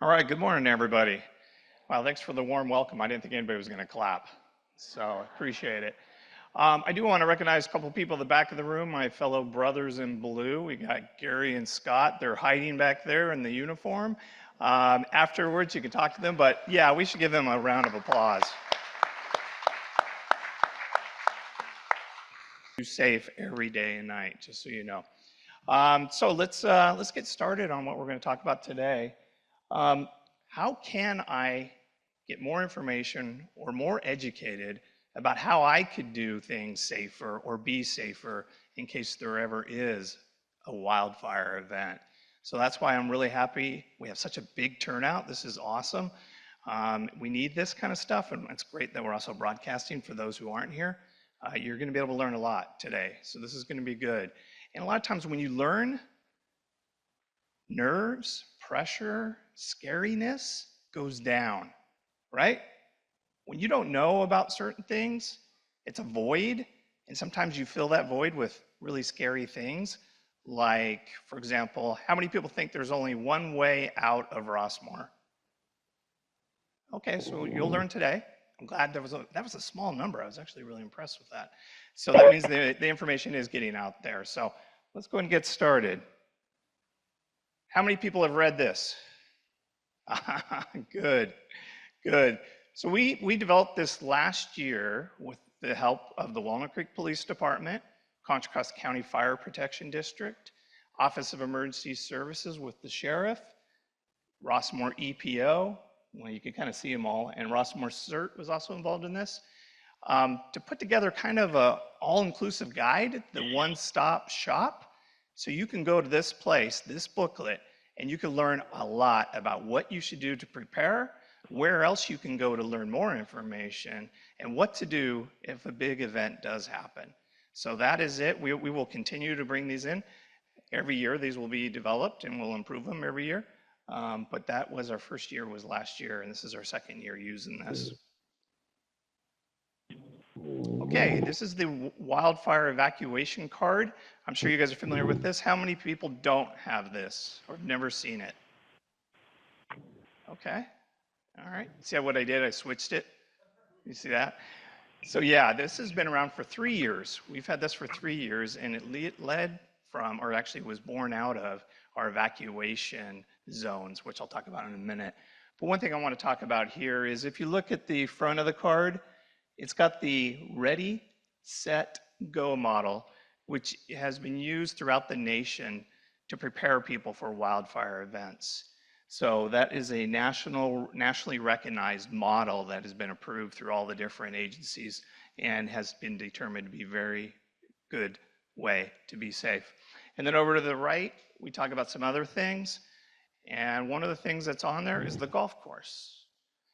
All right, good morning, everybody. Wow, thanks for the warm welcome. I didn't think anybody was going to clap, so appreciate it. I do want to recognize a couple of people at the back of the room, my fellow brothers in blue. We got Gary and Scott. They're hiding back there in the uniform. Afterwards, you can talk to them, but yeah, we should give them a round of applause. You're safe every day and night, just so you know. So let's get started on what we're going to talk about today. How can I get more information or more educated about how I could do things safer or be safer in case there ever is a wildfire event? So that's why I'm really happy we have such a big turnout. This is awesome. We need this kind of stuff, and it's great that we're also broadcasting for those who aren't here. You're going to be able to learn a lot today, so this is going to be good. And a lot of times when you learn, nerves, pressure, scariness goes down, right? When you don't know about certain things, it's a void, and sometimes you fill that void with really scary things. Like, for example, how many people think there's only one way out of Rossmore? Okay, so you'll learn today. I'm glad that was a small number. I was actually really impressed with that. So that means the information is getting out there. So let's go ahead and get started. How many people have read this? Good, good. So we developed this last year with the help of the Walnut Creek Police Department, Contra Costa County Fire Protection District, Office of Emergency Services with the Sheriff, Rossmore EPO, well, you can kind of see them all, and Rossmore CERT was also involved in this, to put together kind of a all-inclusive guide, the one-stop shop. So you can go to this place, this booklet, and you can learn a lot about what you should do to prepare, where else you can go to learn more information, and what to do if a big event does happen. So that is it. We will continue to bring these in. Every year these will be developed and we'll improve them every year. But that was our first year, was last year, and this is our second year using this. Okay, this is the wildfire evacuation card. I'm sure you guys are familiar with this. How many people don't have this or have never seen it? Okay, all right. See what I did? I switched it. You see that? So yeah, this has been around for 3 years. We've had this for 3 years, and it led from, or actually was born out of, our evacuation zones, which I'll talk about in a minute. But one thing I want to talk about here is if you look at the front of the card, it's got the ready, set, go model, which has been used throughout the nation to prepare people for wildfire events. So that is a nationally recognized model that has been approved through all the different agencies and has been determined to be a very good way to be safe. And then over to the right, we talk about some other things. And one of the things that's on there is the golf course.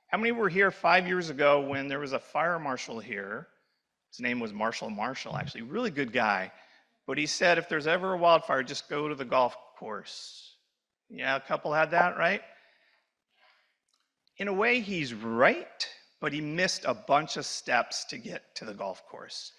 How many were here 5 years ago when there was a fire marshal here? His name was Marshall Marshall, actually, really good guy. But he said if there's ever a wildfire, just go to the golf course. Yeah, a couple had that, right? In a way, he's right, but he missed a bunch of steps to get to the golf course.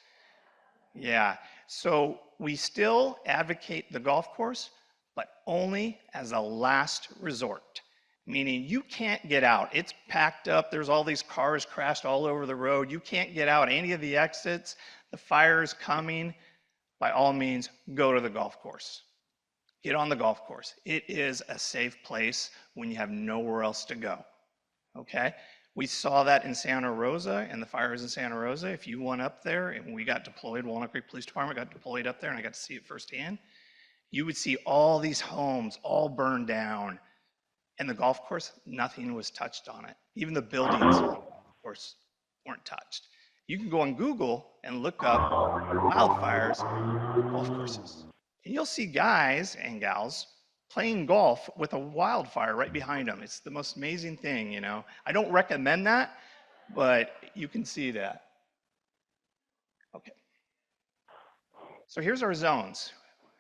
Yeah, so we still advocate the golf course, but only as a last resort, meaning you can't get out. It's packed up. There's all these cars crashed all over the road. You can't get out any of the exits. The fire is coming. By all means, go to the golf course. Get on the golf course. It is a safe place when you have nowhere else to go, okay? We saw that in Santa Rosa, and the fires in Santa Rosa. If you went up there, and we got deployed, Walnut Creek Police Department got deployed up there, and I got to see it firsthand, you would see all these homes all burned down, and the golf course, nothing was touched on it. Even the buildings, of course, weren't touched. You can go on Google and look up wildfires, golf courses. And you'll see guys and gals playing golf with a wildfire right behind them. It's the most amazing thing, you know. I don't recommend that, but you can see that. Okay. So here's our zones.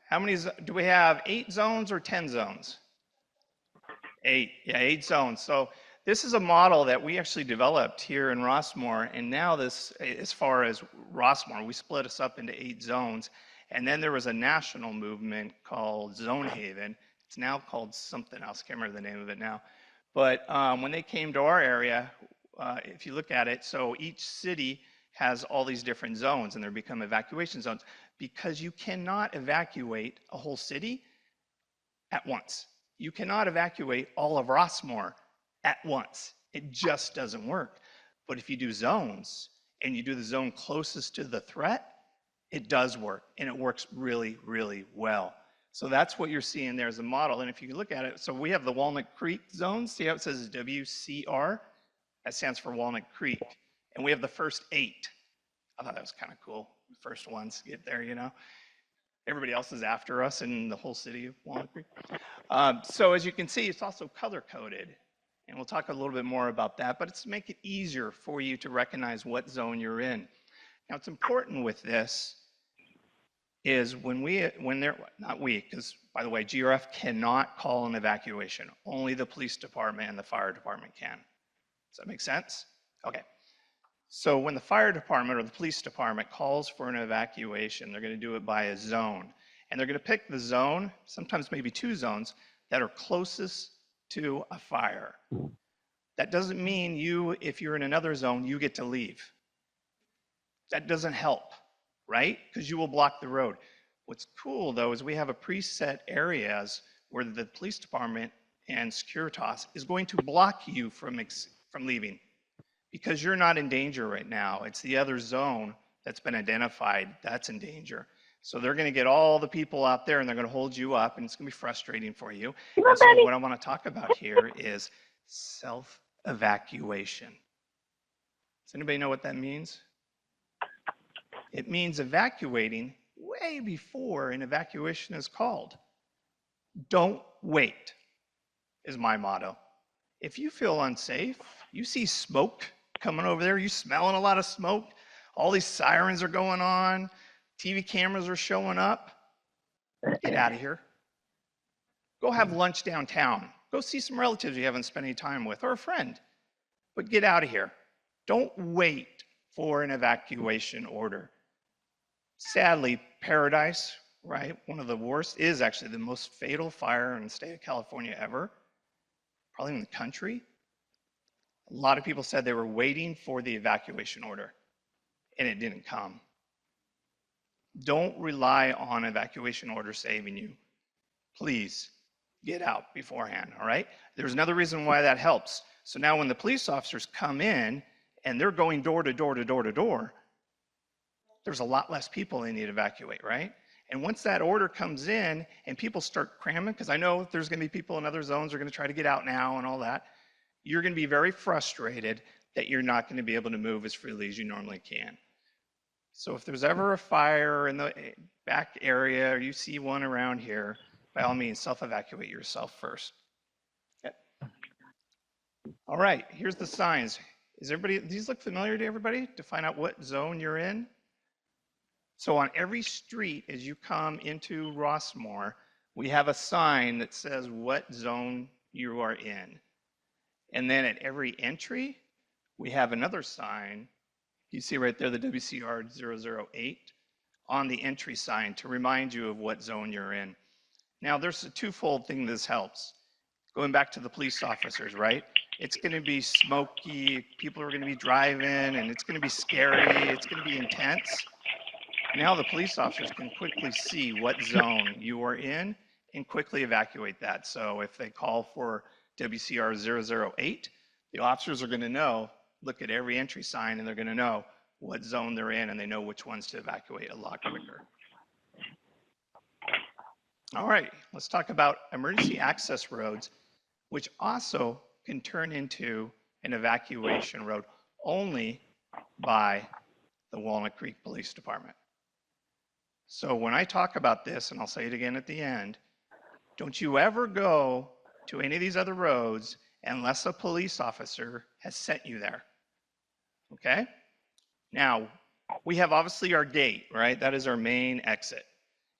How many do we have? 8 zones or 10 zones? 8. Yeah, 8 zones. So this is a model that we actually developed here in Rossmore, and now this, as far as Rossmore, we split us up into 8 zones, and then there was a national movement called Zone Haven. It's now called something else, can't remember the name of it now. But when they came to our area, if you look at it, so each city has all these different zones, and they become evacuation zones because you cannot evacuate a whole city at once. You cannot evacuate all of Rossmore at once. It just doesn't work. But if you do zones and you do the zone closest to the threat, it does work, and it works really, really well. So that's what you're seeing there as a model. And if you look at it, so we have the Walnut Creek zone. See how it says WCR? That stands for Walnut Creek. And we have the first 8. I thought that was kind of cool. The first ones to get there, you know. Everybody else is after us in the whole city of Walnut Creek. So as you can see, it's also color-coded. And we'll talk a little bit more about that, but it's to make it easier for you to recognize what zone you're in. Now, what's important with this is because, by the way, GRF cannot call an evacuation. Only the police department and the fire department can. Does that make sense? Okay. So when the fire department or the police department calls for an evacuation, they're going to do it by a zone. And they're going to pick the zone, sometimes maybe 2 zones, that are closest to a fire. That doesn't mean if you're in another zone, you get to leave. That doesn't help, right? Because you will block the road. What's cool, though, is we have a preset areas where the police department and Securitas is going to block you from leaving because you're not in danger right now. It's the other zone that's been identified that's in danger. So they're going to get all the people out there and they're going to hold you up, and it's going to be frustrating for you. And so what I want to talk about here is self-evacuation. Does anybody know what that means? It means evacuating way before an evacuation is called. Don't wait, is my motto. If you feel unsafe, you see smoke coming over there, you smelling a lot of smoke, all these sirens are going on, TV cameras are showing up, get out of here. Go have lunch downtown. Go see some relatives you haven't spent any time with, or a friend. But get out of here. Don't wait for an evacuation order. Sadly, Paradise, right, one of the worst, is actually the most fatal fire in the state of California ever, probably in the country. A lot of people said they were waiting for the evacuation order, and it didn't come. Don't rely on evacuation order saving you. Please get out beforehand, all right? There's another reason why that helps. So now when the police officers come in and they're going door to door to door to door, there's a lot less people they need to evacuate, right? And once that order comes in and people start cramming, because I know there's going to be people in other zones who are going to try to get out now and all that, you're going to be very frustrated that you're not going to be able to move as freely as you normally can. So if there's ever a fire in the back area or you see one around here, by all means, self-evacuate yourself first. Okay. All right, here's the signs. These look familiar to everybody to find out what zone you're in? So on every street as you come into Rossmore, we have a sign that says what zone you are in. And then at every entry, we have another sign. You see right there the WCR 008 on the entry sign to remind you of what zone you're in. Now there's a twofold thing this helps. Going back to the police officers, right? It's going to be smoky, people are going to be driving, and it's going to be scary, it's going to be intense. Now the police officers can quickly see what zone you are in and quickly evacuate that. So if they call for WCR 008, the officers are going to know, look at every entry sign, and they're going to know what zone they're in, and they know which ones to evacuate a lot quicker. All right, let's talk about emergency access roads, which also can turn into an evacuation road only by the Walnut Creek Police Department. So when I talk about this, and I'll say it again at the end, don't you ever go to any of these other roads unless a police officer has sent you there, okay? Now, we have obviously our gate, right? That is our main exit.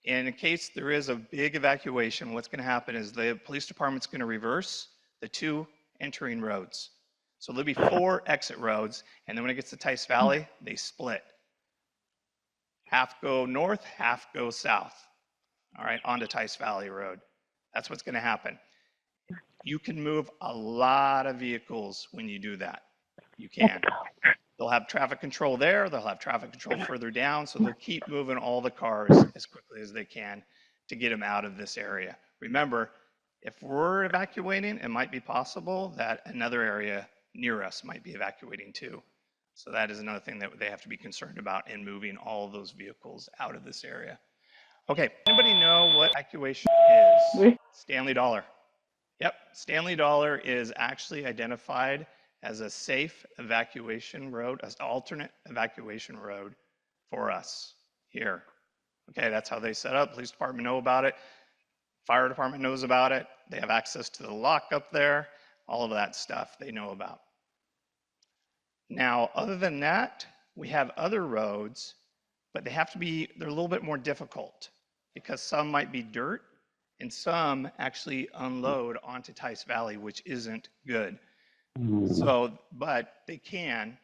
And in case there is a big evacuation, what's going to happen is the police department's going to reverse the 2 entering roads. So there'll be 4 exit roads, and then when it gets to Tice Valley, they split. Half go north, half go south, all right, onto Tice Valley Road. That's what's going to happen. You can move a lot of vehicles when you do that. You can. They'll have traffic control there, they'll have traffic control further down, so they'll keep moving all the cars as quickly as they can to get them out of this area. Remember, if we're evacuating, it might be possible that another area near us might be evacuating too. So that is another thing that they have to be concerned about in moving all of those vehicles out of this area. Okay, anybody know what evacuation is? Stanley Dollar. Yep, Stanley Dollar is actually identified as a safe evacuation road, as an alternate evacuation road for us here. Okay, that's how they set up. Police department know about it. Fire department knows about it. They have access to the lock up there. All of that stuff they know about. Now, other than that, we have other roads, but they're a little bit more difficult because some might be dirt and some actually unload onto Tice Valley, which isn't good. So, but they can,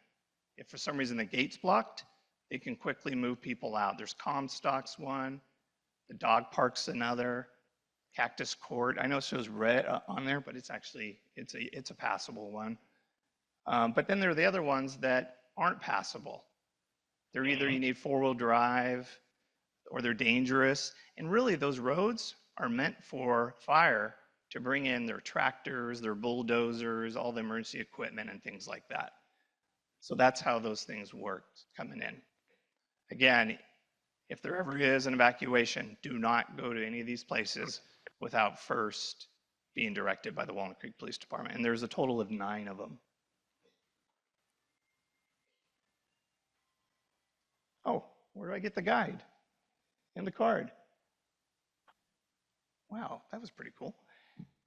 if for some reason the gate's blocked, they can quickly move people out. There's Comstock's one, the dog park's another, Cactus Court. I know it shows red on there, but it's actually, it's a passable one. But then there are the other ones that aren't passable. They're either you need four-wheel drive or they're dangerous. And really those roads are meant for fire to bring in their tractors, their bulldozers, all the emergency equipment and things like that. So that's how those things work coming in. Again, if there ever is an evacuation, do not go to any of these places without first being directed by the Walnut Creek Police Department. And there's a total of 9 of them. Oh, where do I get the guide and the card? Wow, that was pretty cool.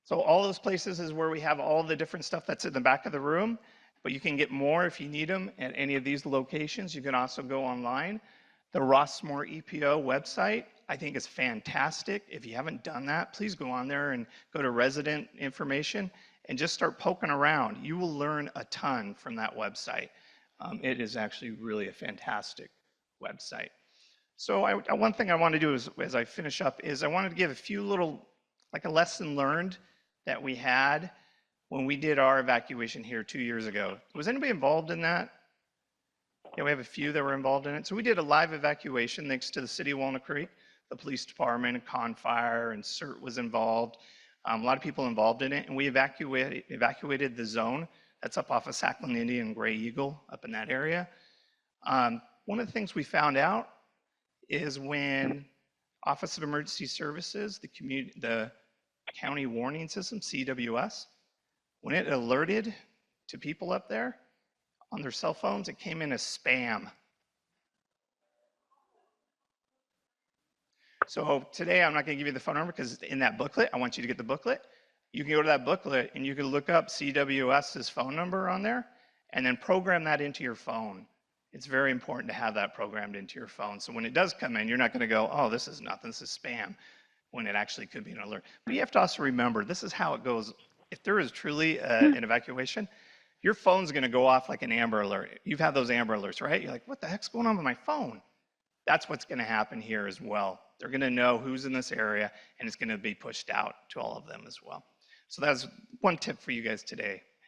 So all those places is where we have all the different stuff that's in the back of the room, but you can get more if you need them at any of these locations. You can also go online. The RM-EPO website, I think is fantastic. If you haven't done that, please go on there and go to resident information and just start poking around. You will learn a ton from that website. It is actually really a fantastic website. So one thing I want to do is, as I finish up, is I wanted to give a few little, like a lesson learned that we had when we did our evacuation here 2 years ago. Was anybody involved in that? Yeah, we have a few that were involved in it. So we did a live evacuation thanks to the city of Walnut Creek, the police department, and Confire, and CERT was involved. A lot of people involved in it, and we evacuated the zone that's up off of Sackland Indian and Gray Eagle, up in that area. One of the things we found out is when Office of Emergency Services, the county warning system, CWS, when it alerted to people up there on their cell phones, it came in as spam. So today I'm not going to give you the phone number because in that booklet, I want you to get the booklet. You can go to that booklet and you can look up CWS's phone number on there and then program that into your phone. It's very important to have that programmed into your phone. So when it does come in, you're not going to go, oh, this is nothing, this is spam, when it actually could be an alert. But you have to also remember, this is how it goes. If there is truly an evacuation, your phone's going to go off like an Amber Alert. You've had those Amber Alerts, right? You're like, what the heck's going on with my phone? That's what's going to happen here as well. They're going to know who's in this area, and it's going to be pushed out to all of them as well. So that's one tip for you guys today.